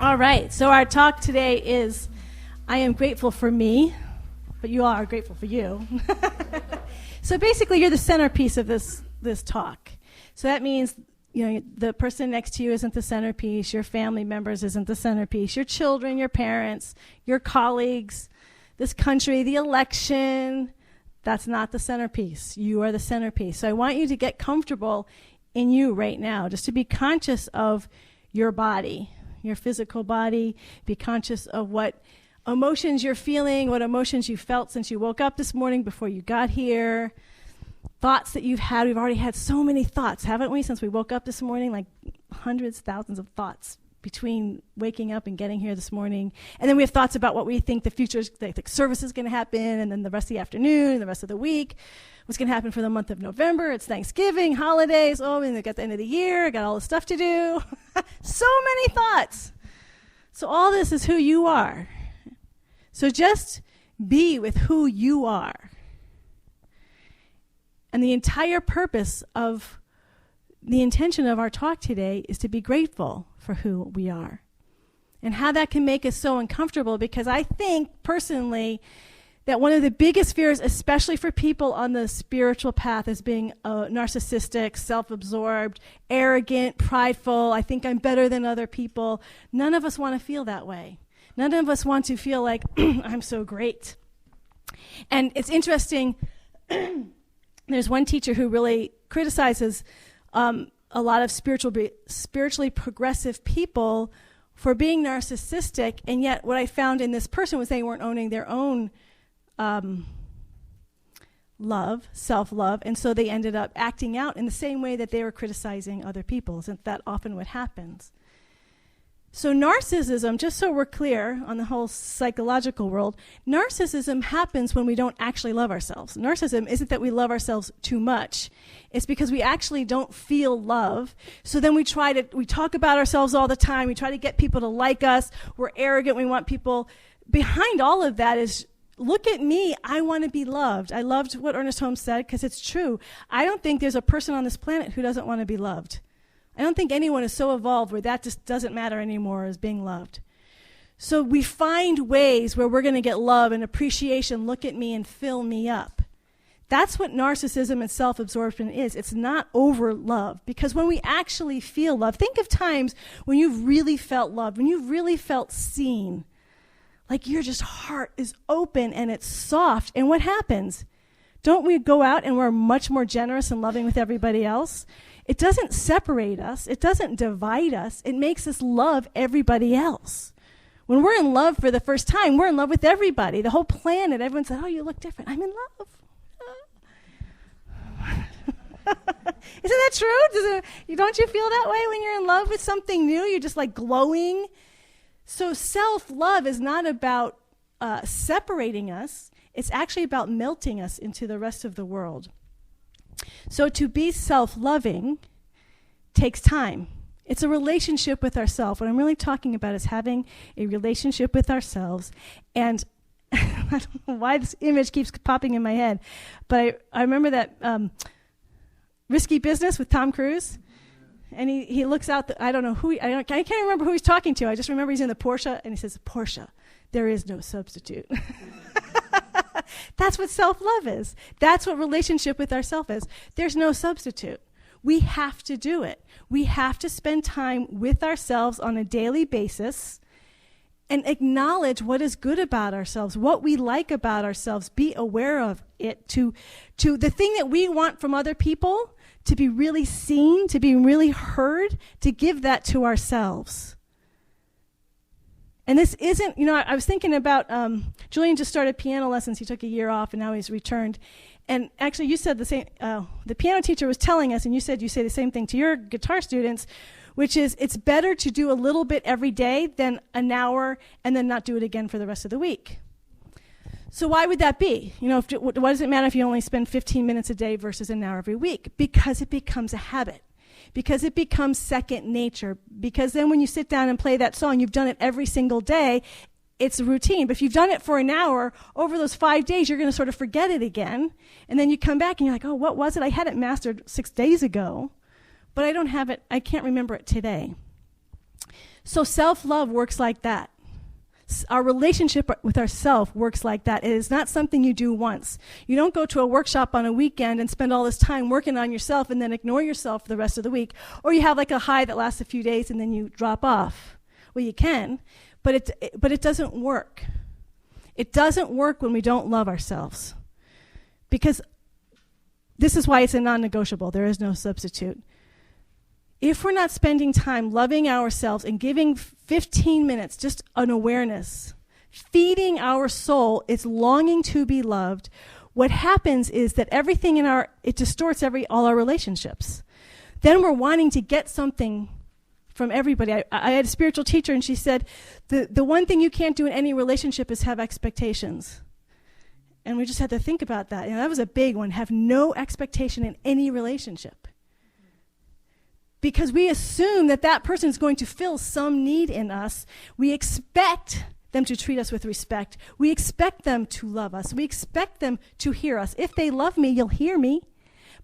All right, so our talk today is, I am grateful for me, but you all are grateful for you. So basically, you're the centerpiece of this talk. So that means, the person next to you isn't the centerpiece, your family members isn't the centerpiece, your children, your parents, your colleagues, this country, the election, that's not the centerpiece. You are the centerpiece. So I want you to get comfortable in you right now, just to be conscious of your body, your physical body, be conscious of what emotions you're feeling, what emotions you felt since you woke up this morning before you got here, thoughts that you've had. We've already had so many thoughts, haven't we, since we woke up this morning, like hundreds, thousands of thoughts between waking up and getting here this morning. And then we have thoughts about what we think the future service is going to happen, and then the rest of the afternoon, and the rest of the week, what's going to happen for the month of November. It's Thanksgiving, holidays, and we got the end of the year, got all the stuff to do. So many thoughts. So all this is who you are. So just be with who you are. And the entire purpose of the intention of our talk today is to be grateful for who we are. And how that can make us so uncomfortable, because I think personally that one of the biggest fears, especially for people on the spiritual path, is being narcissistic, self-absorbed, arrogant, prideful. I think I'm better than other people. None of us want to feel that way. None of us want to feel like, I'm so great. And it's interesting, there's one teacher who really criticizes a lot of spiritually progressive people for being narcissistic, and yet what I found in this person was they weren't owning their own self-love, and so they ended up acting out in the same way that they were criticizing other people, since that often what happens. So narcissism, just so we're clear on the whole psychological world, narcissism happens when we don't actually love ourselves. Narcissism isn't that we love ourselves too much. It's because we actually don't feel love. So then we talk about ourselves all the time. We try to get people to like us. We're arrogant. We want people. Behind all of that is, look at me. I want to be loved. I loved what Ernest Holmes said, because it's true. I don't think there's a person on this planet who doesn't want to be loved. I don't think anyone is so evolved where that just doesn't matter anymore as being loved. So we find ways where we're going to get love and appreciation, look at me and fill me up. That's what narcissism and self-absorption is. It's not over love. Because when we actually feel love, think of times when you've really felt loved, when you've really felt seen, like your just heart is open and it's soft. And what happens? Don't we go out and we're much more generous and loving with everybody else? It doesn't separate us. It doesn't divide us. It makes us love everybody else. When we're in love for the first time, we're in love with everybody, the whole planet. Everyone says, oh, you look different. I'm in love. Isn't that true? Don't you feel that way when you're in love with something new? You're just like glowing. So self-love is not about separating us. It's actually about melting us into the rest of the world. So to be self-loving takes time. It's a relationship with ourselves. What I'm really talking about is having a relationship with ourselves. And I don't know why this image keeps popping in my head, but I remember that Risky Business with Tom Cruise. And he looks out, I can't remember who he's talking to. I just remember he's in the Porsche, and he says, Porsche, there is no substitute. That's what self-love is. That's what relationship with ourselves is. There's no substitute. We have to do it. We have to spend time with ourselves on a daily basis and acknowledge what is good about ourselves, what we like about ourselves, be aware of it, to the thing that we want from other people, to be really seen, to be really heard, to give that to ourselves. And this isn't, I was thinking about, Julian just started piano lessons. He took a year off, and now he's returned. And actually, you said the same, the piano teacher was telling us, and you say the same thing to your guitar students, which is it's better to do a little bit every day than an hour and then not do it again for the rest of the week. So why would that be? What does it matter if you only spend 15 minutes a day versus an hour every week? Because it becomes a habit. Because it becomes second nature. Because then when you sit down and play that song, you've done it every single day. It's a routine. But if you've done it for an hour, over those 5 days, you're going to sort of forget it again. And then you come back and you're like, oh, what was it? I had it mastered 6 days ago, but I don't have it. I can't remember it today. So self-love works like that. Our relationship with ourself works like that. It is not something you do once. You don't go to a workshop on a weekend and spend all this time working on yourself and then ignore yourself for the rest of the week. Or you have like a high that lasts a few days and then you drop off. Well, you can, but it doesn't work. It doesn't work when we don't love ourselves. Because this is why it's a non-negotiable. There is no substitute. If we're not spending time loving ourselves and giving 15 minutes, just an awareness, feeding our soul its longing to be loved, what happens is that everything it distorts all our relationships. Then we're wanting to get something from everybody. I had a spiritual teacher, and she said, the one thing you can't do in any relationship is have expectations. And we just had to think about that. That was a big one. Have no expectation in any relationship. Because we assume that person is going to fill some need in us. We expect them to treat us with respect. We expect them to love us. We expect them to hear us. If they love me, you'll hear me.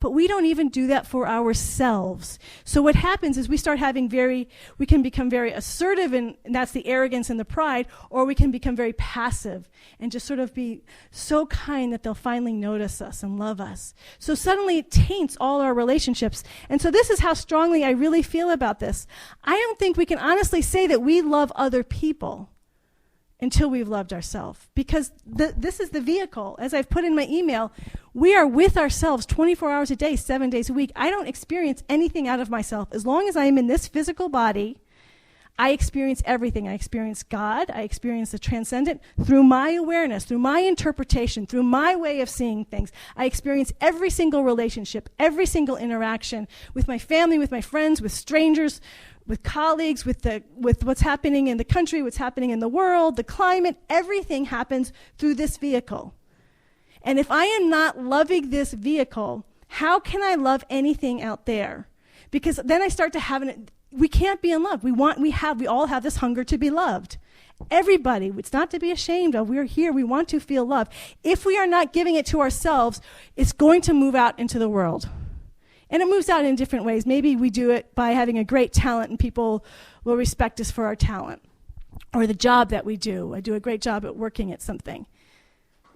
But we don't even do that for ourselves. So what happens is we can become very assertive, and that's the arrogance and the pride, or we can become very passive and just sort of be so kind that they'll finally notice us and love us. So suddenly it taints all our relationships. And so this is how strongly I really feel about this. I don't think we can honestly say that we love other people until we've loved ourselves. Because this is the vehicle. As I've put in my email, we are with ourselves 24 hours a day, 7 days a week. I don't experience anything out of myself. As long as I am in this physical body, I experience everything. I experience God. I experience the transcendent through my awareness, through my interpretation, through my way of seeing things. I experience every single relationship, every single interaction with my family, with my friends, with strangers, with colleagues, with what's happening in the country, what's happening in the world, the climate. Everything happens through this vehicle. And if I am not loving this vehicle, how can I love anything out there? Because then I start to we can't be in love. We all have this hunger to be loved. Everybody, it's not to be ashamed of. We're here, we want to feel love. If we are not giving it to ourselves, it's going to move out into the world. And it moves out in different ways. Maybe we do it by having a great talent and people will respect us for our talent. Or the job that we do. I do a great job at working at something.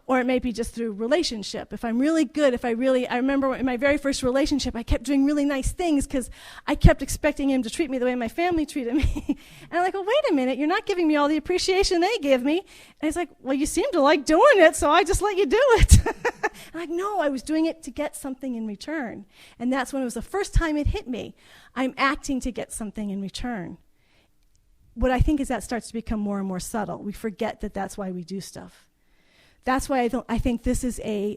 Or it may be just through relationship. If I'm really good, I remember in my very first relationship, I kept doing really nice things because I kept expecting him to treat me the way my family treated me. And I'm like, well, wait a minute, you're not giving me all the appreciation they give me. And he's like, well, you seem to like doing it, so I just let you do it. I'm like, no, I was doing it to get something in return. And that's when it was the first time it hit me. I'm acting to get something in return. What I think is that starts to become more and more subtle. We forget that that's why we do stuff. That's why I think this is a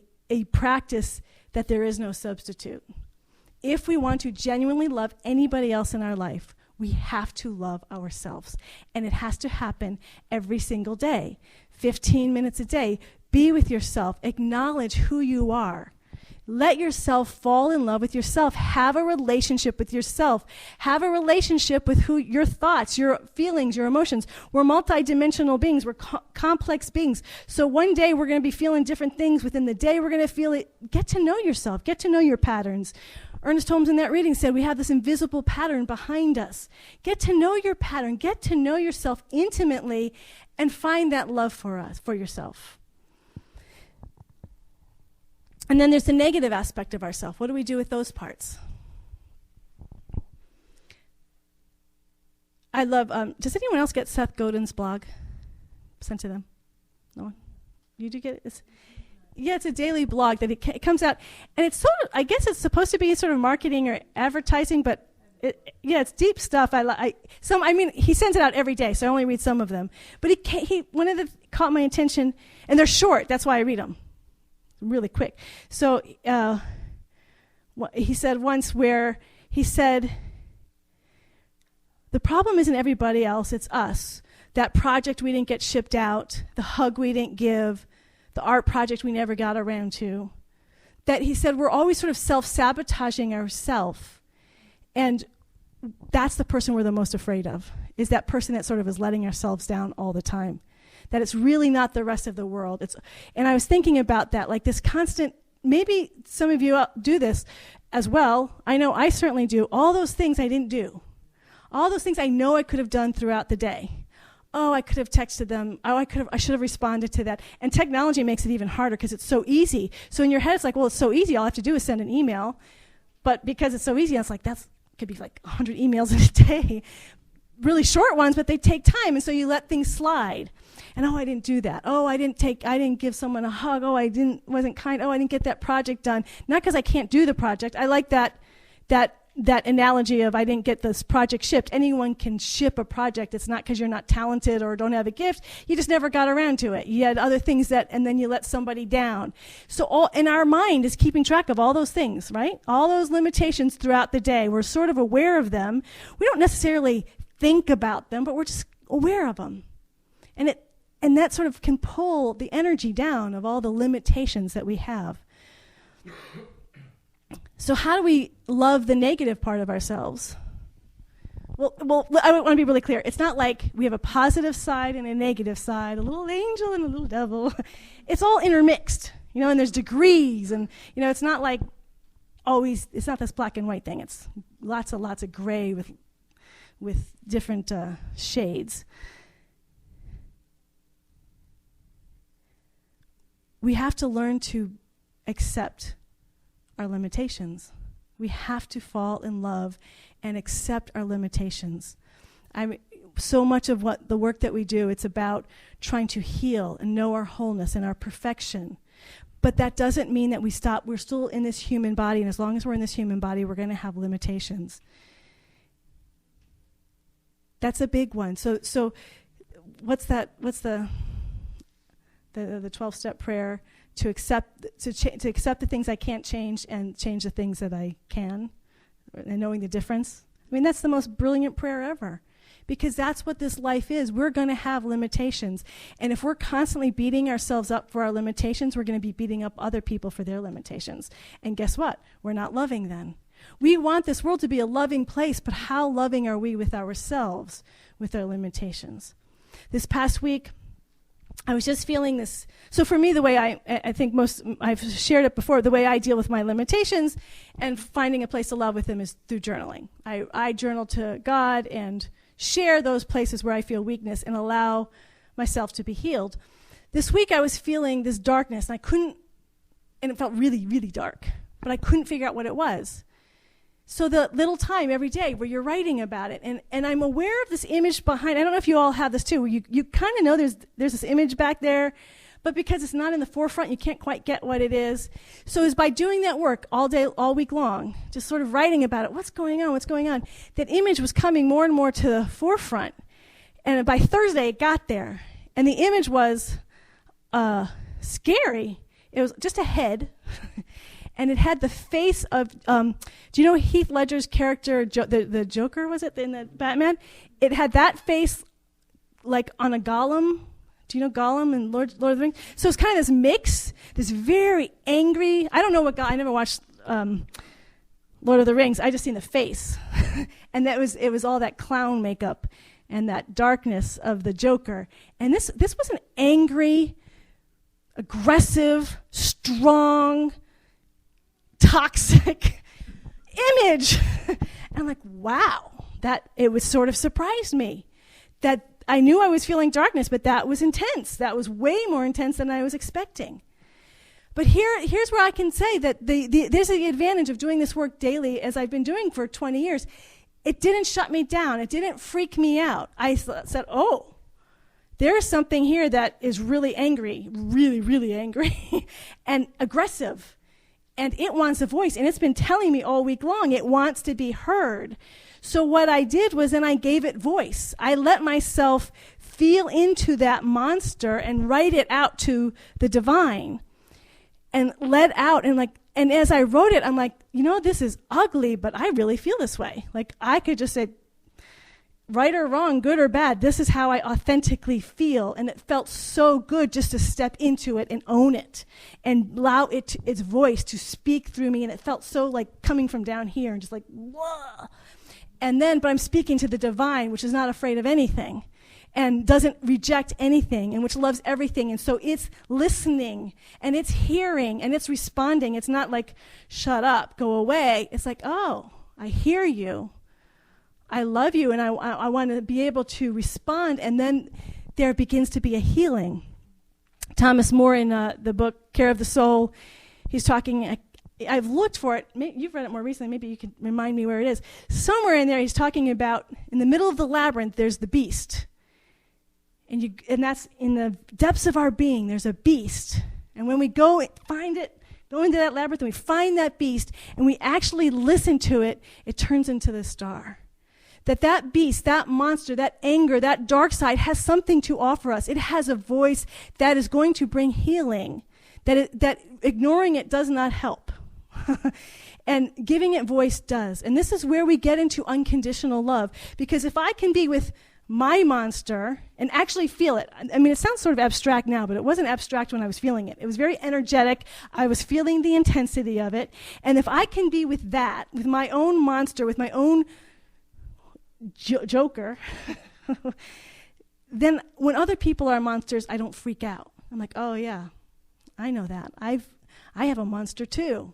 practice that there is no substitute. If we want to genuinely love anybody else in our life, we have to love ourselves. And it has to happen every single day, 15 minutes a day. Be with yourself. Acknowledge who you are. Let yourself fall in love with yourself. Have a relationship with yourself. Have a relationship with your thoughts, your feelings, your emotions. We're multidimensional beings. We're complex beings. So one day we're going to be feeling different things. Within the day we're going to feel it. Get to know yourself. Get to know your patterns. Ernest Holmes in that reading said we have this invisible pattern behind us. Get to know your pattern. Get to know yourself intimately and find that love for yourself. And then there's the negative aspect of ourself. What do we do with those parts? I love, does anyone else get Seth Godin's blog sent to them? No one? You do get it? It's a daily blog that it comes out. And it's sort of, I guess it's supposed to be sort of marketing or advertising, but it's deep stuff. He sends it out every day, so I only read some of them. But one of them caught my attention, and they're short. That's why I read them. Really quick. So he said once the problem isn't everybody else, it's us. That project we didn't get shipped out, the hug we didn't give, the art project we never got around to. That he said we're always sort of self-sabotaging ourselves. And that's the person we're the most afraid of, is that person that sort of is letting ourselves down all the time. That it's really not the rest of the world. And I was thinking about that, like this constant, maybe some of you do this as well. I know I certainly do. All those things I didn't do. All those things I know I could have done throughout the day. Oh, I could have texted them. Oh, I should have responded to that. And technology makes it even harder because it's so easy. So in your head, it's like, well, it's so easy. All I have to do is send an email. But because it's so easy, it's like, could be like 100 emails in a day. Really short ones, but they take time. And so you let things slide. And I didn't do that. I didn't give someone a hug. I wasn't kind. I didn't get that project done. Not because I can't do the project. I like that analogy of I didn't get this project shipped. Anyone can ship a project. It's not because you're not talented or don't have a gift. You just never got around to it. You had other things and then you let somebody down. So in our mind is keeping track of all those things, right? All those limitations throughout the day. We're sort of aware of them. We don't necessarily think about them, but we're just aware of them. And that sort of can pull the energy down of all the limitations that we have. So how do we love the negative part of ourselves? Well, I want to be really clear. It's not like we have a positive side and a negative side, a little angel and a little devil. It's all intermixed, and there's degrees. And, it's not like always, it's not this black and white thing. It's lots of gray with different shades. We have to learn to accept our limitations. We have to fall in love and accept our limitations. So much of what the work that we do, it's about trying to heal and know our wholeness and our perfection. But that doesn't mean that we stop. We're still in this human body, and as long as we're in this human body, we're going to have limitations. That's a big one. So what's that? What's the 12-step prayer? To accept the things I can't change and change the things that I can, and knowing the difference. That's the most brilliant prayer ever, because that's what this life is. We're going to have limitations, and if we're constantly beating ourselves up for our limitations, we're going to be beating up other people for their limitations. And guess what? We're not loving then. We want this world to be a loving place, but how loving are we with ourselves, with our limitations? This past week, I was just feeling this. So for me, the way I think I've shared it before, the way I deal with my limitations and finding a place to love with them is through journaling. I journal to God and share those places where I feel weakness and allow myself to be healed. This week I was feeling this darkness, and it felt really, really dark, but I couldn't figure out what it was. So the little time every day where you're writing about it, and I'm aware of this image behind. I don't know if you all have this too, where you kind of know there's this image back there, but because it's not in the forefront, you can't quite get what it is. So it's by doing that work all day, all week long, just sort of writing about it, what's going on, that image was coming more and more to the forefront. And by Thursday, it got there. And the image was scary. It was just a head. And it had the face of, do you know Heath Ledger's character, the Joker, was it, in the Batman? It had that face like on a golem. Do you know Gollum and Lord of the Rings? So it's kind of this mix, this very angry, I don't know what I never watched Lord of the Rings. I just seen the face. And it was all that clown makeup and that darkness of the Joker. And this was an angry, aggressive, strong, toxic image. And I'm like, wow, it was sort of surprised me that I knew I was feeling darkness, but that was intense. That was way more intense than I was expecting. But here's where I can say that there's the advantage of doing this work daily, as I've been doing for 20 years. It didn't shut me down. It didn't freak me out. I said, oh, there is something here that is really angry, really, really angry, and aggressive. And it wants a voice, and it's been telling me all week long it wants to be heard. So what I did was then I gave it voice. I let myself feel into that monster and write it out to the divine and let out. And as I wrote it, I'm like, this is ugly, but I really feel this way. Like I could just say, right or wrong, good or bad, this is how I authentically feel. And it felt so good just to step into it and own it and allow its voice to speak through me. And it felt so like coming from down here and just like, whoa. But I'm speaking to the divine, which is not afraid of anything and doesn't reject anything and which loves everything. And so it's listening and it's hearing and it's responding. It's not like, shut up, go away. It's like, oh, I hear you. I love you, and I want to be able to respond, and then there begins to be a healing. Thomas More in the book Care of the Soul, he's talking, I've looked for it, you've read it more recently, maybe you can remind me where it is. Somewhere in there he's talking about, in the middle of the labyrinth, there's the beast. And that's in the depths of our being, there's a beast. And when we go find it, go into that labyrinth and we find that beast and we actually listen to it, it turns into the star. That beast, that monster, that anger, that dark side has something to offer us. It has a voice that is going to bring healing, that ignoring it does not help. And giving it voice does. And this is where we get into unconditional love. Because if I can be with my monster and actually feel it. I mean, it sounds sort of abstract now, but it wasn't abstract when I was feeling it. It was very energetic. I was feeling the intensity of it. And if I can be with that, with my own monster, with my own joker, then when other people are monsters, I don't freak out. I'm like, oh yeah, I know that. I have a monster too.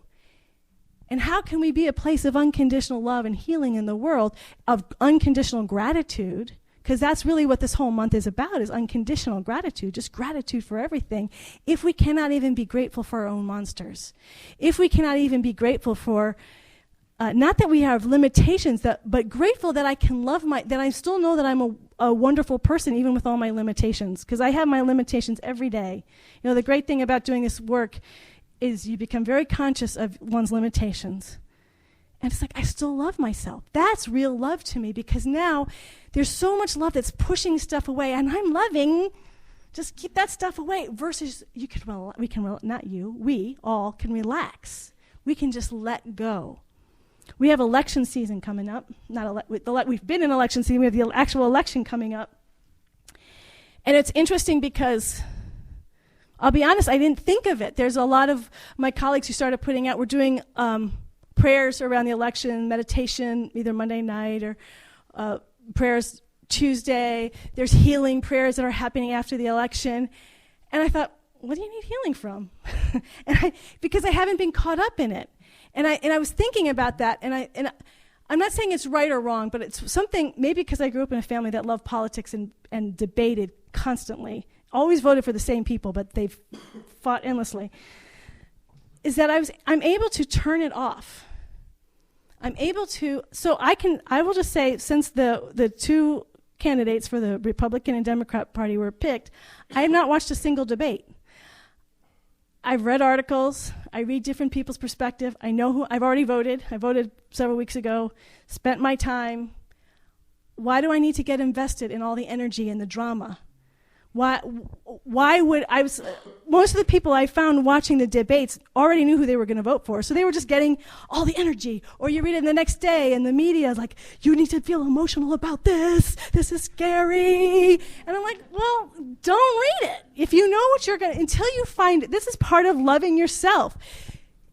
And how can we be a place of unconditional love and healing in the world, of unconditional gratitude? Because that's really what this whole month is about, is unconditional gratitude, just gratitude for everything. If we cannot even be grateful for our own monsters, if we cannot even be grateful for, not that we have limitations, but grateful that I can love that I still know that I'm a wonderful person even with all my limitations, because I have my limitations every day. You know, the great thing about doing this work is you become very conscious of one's limitations. And it's like, I still love myself. That's real love to me, because now there's so much love that's pushing stuff away, and I'm loving, just keep that stuff away, versus we all can relax. We can just let go. We have election season coming up. We've been in election season. We have the actual election coming up. And it's interesting because, I'll be honest, I didn't think of it. There's a lot of my colleagues who started putting out, we're doing prayers around the election, meditation, either Monday night or prayers Tuesday. There's healing prayers that are happening after the election. And I thought, what do you need healing from? Because I haven't been caught up in it. And I was thinking about that, and I'm not saying it's right or wrong, but it's something, maybe because I grew up in a family that loved politics and debated constantly, always voted for the same people, but they've fought endlessly, is that I'm able to turn it off. I'm able to, I will just say, since the two candidates for the Republican and Democrat Party were picked, I have not watched a single debate. I've read articles, I read different people's perspective, I know who, I've already voted, I voted several weeks ago, spent my time. Why do I need to get invested in all the energy and the drama? Why would most of the people I found watching the debates already knew who they were going to vote for, so they were just getting all the energy. Or you read it the next day and the media is like, you need to feel emotional about this is scary. And I'm like, well, don't read it. If you know what you're going to, until you find it, this is part of loving yourself.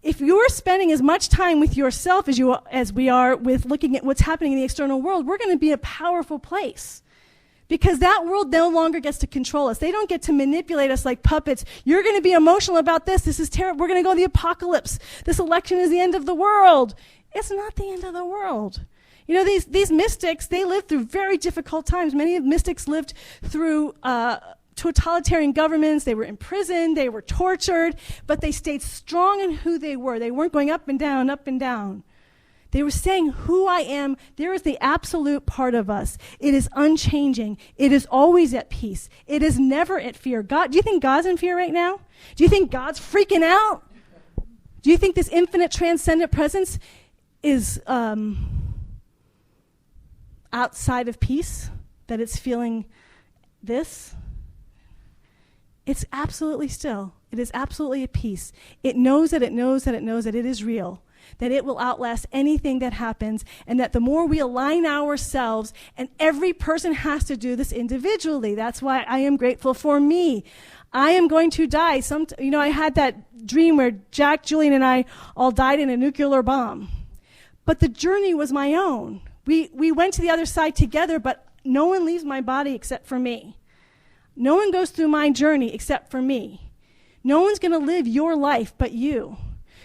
If you're spending as much time with yourself as we are with looking at what's happening in the external world, we're going to be a powerful place. Because that world no longer gets to control us. They don't get to manipulate us like puppets. You're going to be emotional about this. This is terrible. We're going to go to the apocalypse. This election is the end of the world. It's not the end of the world. You know, these mystics, they lived through very difficult times. Many mystics lived through totalitarian governments. They were imprisoned. They were tortured. But they stayed strong in who they were. They weren't going up and down, up and down. They were saying, who I am, there is the absolute part of us. It is unchanging. It is always at peace. It is never at fear. God, do you think God's in fear right now? Do you think God's freaking out? Do you think this infinite transcendent presence is outside of peace? That it's feeling this? It's absolutely still. It is absolutely at peace. It knows that it knows that it knows that it is real. That it will outlast anything that happens, and that the more we align ourselves, and every person has to do this individually. That's why I am grateful for me. I am going to die. I had that dream where Jack, Julian, and I all died in a nuclear bomb. But the journey was my own. We went to the other side together, but no one leaves my body except for me. No one goes through my journey except for me. No one's going to live your life but you.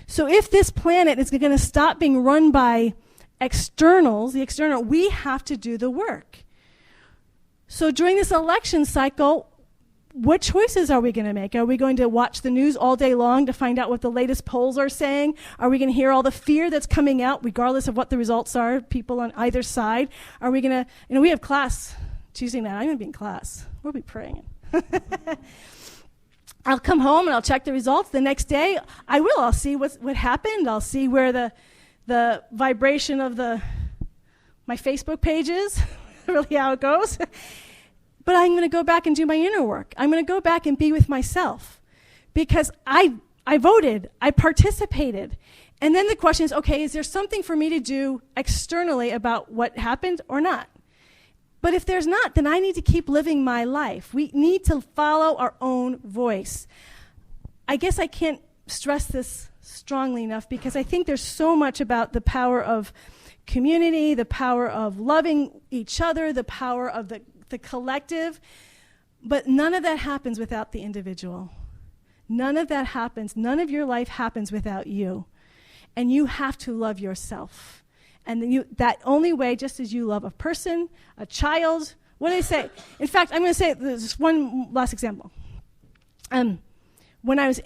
So if this planet is going to stop being run by externals, the external, we have to do the work. So during this election cycle, what choices are we going to make? Are we going to watch the news all day long to find out what the latest polls are saying? Are we going to hear all the fear that's coming out, regardless of what the results are, people on either side? Are we going to, we have class Tuesday night. I'm going to be in class. We'll be praying. I'll come home and I'll check the results. The next day, I'll see what happened. I'll see where the vibration of my Facebook page is, really how it goes. But I'm going to go back and do my inner work. I'm going to go back and be with myself because I voted, I participated. And then the question is, okay, is there something for me to do externally about what happened or not? But if there's not, then I need to keep living my life. We need to follow our own voice. I guess I can't stress this strongly enough because I think there's so much about the power of community, the power of loving each other, the power of the collective, but none of that happens without the individual. None of that happens. None of your life happens without you. And you have to love yourself. And that only way, just as you love a person, a child, what do they say? In fact, I'm going to say this one last example. When I was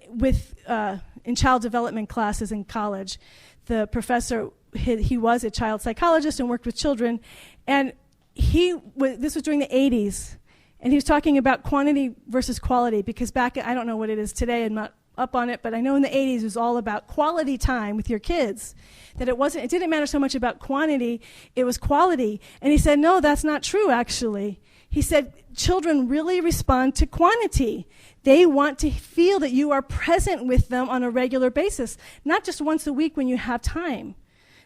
in child development classes in college, the professor, he was a child psychologist and worked with children, and this was during the 80s, and he was talking about quantity versus quality, because back, I don't know what it is today, I'm not up on it, but I know in the 80s it was all about quality time with your kids, that it didn't matter so much about quantity, it was quality. And he said, no, that's not true, actually. He said, children really respond to quantity. They want to feel that you are present with them on a regular basis, not just once a week when you have time.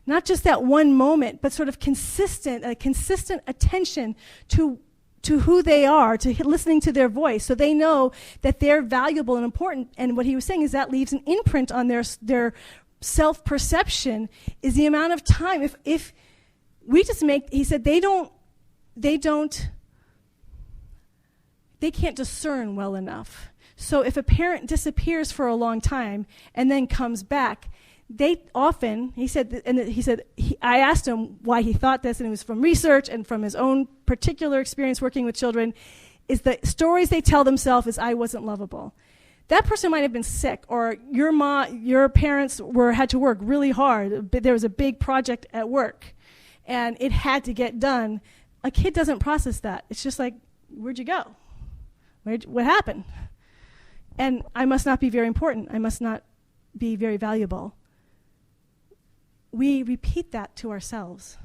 Not just that one moment, but sort of consistent attention to who they are, to listening to their voice, so they know that they're valuable and important. And what he was saying is that leaves an imprint on their self-perception, is the amount of time. If we just he said they can't discern well enough. So if a parent disappears for a long time and then comes back, they often, I asked him why he thought this, and it was from research and from his own particular experience working with children, is the stories they tell themselves is, I wasn't lovable. That person might have been sick, or your parents had to work really hard. There was a big project at work, and it had to get done. A kid doesn't process that. It's just like, where'd you go? What happened? And I must not be very important. I must not be very valuable. We repeat that to ourselves.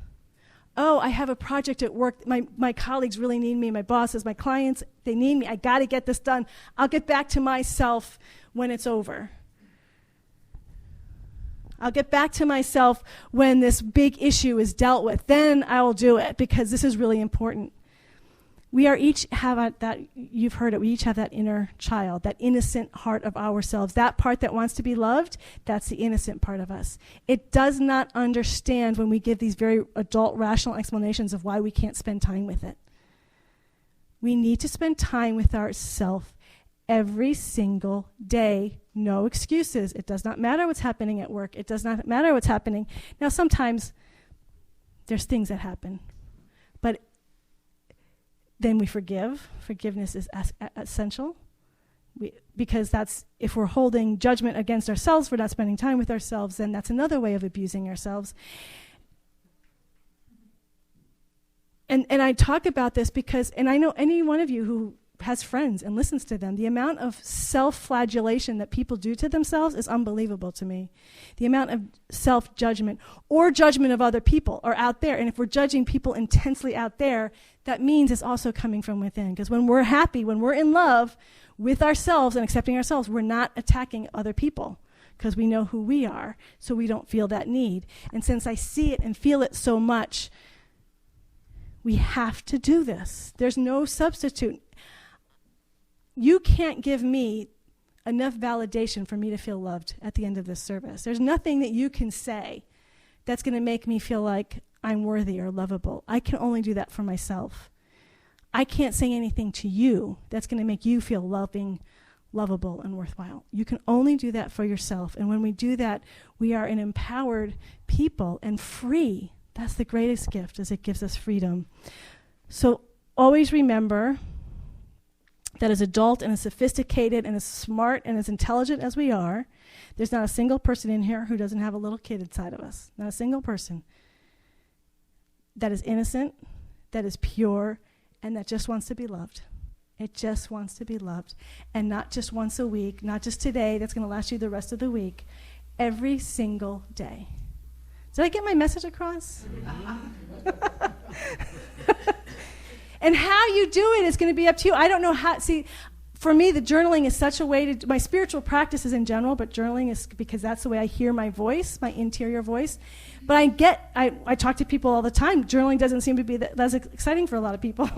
Oh, I have a project at work. My colleagues really need me. My bosses, my clients, they need me. I got to get this done. I'll get back to myself when it's over. I'll get back to myself when this big issue is dealt with. Then I will do it because this is really important. We are each have that, you've heard it, we each have that inner child, that innocent heart of ourselves. That part that wants to be loved, that's the innocent part of us. It does not understand when we give these very adult, rational explanations of why we can't spend time with it. We need to spend time with ourselves every single day. No excuses. It does not matter what's happening at work. It does not matter what's happening. Now, sometimes there's things that happen, but then we forgive. Forgiveness is essential. Because that's, if we're holding judgment against ourselves, we're not spending time with ourselves, then that's another way of abusing ourselves. And I talk about this because, and I know any one of you who has friends and listens to them, the amount of self-flagellation that people do to themselves is unbelievable to me. The amount of self-judgment or judgment of other people are out there. And if we're judging people intensely out there, that means it's also coming from within. Because when we're happy, when we're in love with ourselves and accepting ourselves, we're not attacking other people because we know who we are, so we don't feel that need. And since I see it and feel it so much, we have to do this. There's no substitute. You can't give me enough validation for me to feel loved at the end of this service. There's nothing that you can say that's going to make me feel like I'm worthy or lovable. I can only do that for myself. I can't say anything to you that's going to make you feel loving, lovable, and worthwhile. You can only do that for yourself. And when we do that, we are an empowered people and free That's the greatest gift, is it gives us freedom. So always remember that as adult and as sophisticated and as smart and as intelligent as we are, there's not a single person in here who doesn't have a little kid inside of us. Not a single person. That is innocent, that is pure, and that just wants to be loved. It just wants to be loved. And not just once a week, not just today, that's going to last you the rest of the week. Every single day. Did I get my message across? And how you do it is going to be up to you. I don't know how, see, for me, the journaling is such a way to, my spiritual practices in general, but journaling is because that's the way I hear my voice, my interior voice. But I talk to people all the time. Journaling doesn't seem to be that's exciting for a lot of people.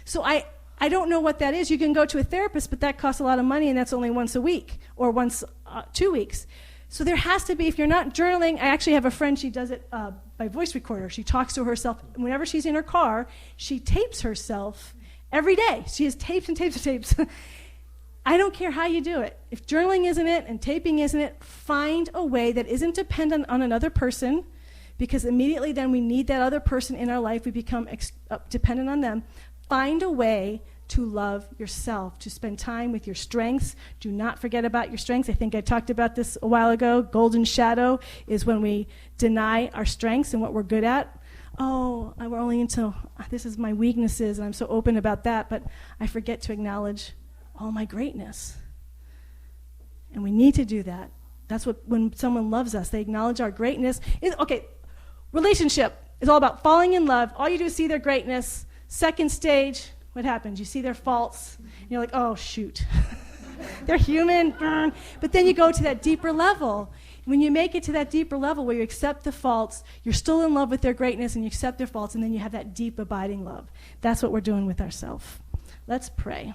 So I don't know what that is. You can go to a therapist, but that costs a lot of money, and that's only once a week or once 2 weeks. So there has to be, if you're not journaling, I actually have a friend, she does it by voice recorder. She talks to herself. Whenever she's in her car, she tapes herself every day. She has tapes and tapes and tapes. I don't care how you do it. If journaling isn't it and taping isn't it, find a way that isn't dependent on another person, because immediately then we need that other person in our life. We become dependent on them. Find a way to love yourself, to spend time with your strengths. Do not forget about your strengths. I think I talked about this a while ago. Golden shadow is when we deny our strengths and what we're good at. Oh, we're only into, this is my weaknesses, and I'm so open about that, but I forget to acknowledge all my greatness. And we need to do that. That's what, when someone loves us, they acknowledge our greatness. Okay, relationship is all about falling in love. All you do is see their greatness. Second stage, what happens? You see their faults, and you're like, oh, shoot. They're human. But then you go to that deeper level. When you make it to that deeper level where you accept the faults, you're still in love with their greatness, and you accept their faults, and then you have that deep, abiding love. That's what we're doing with ourselves. Let's pray.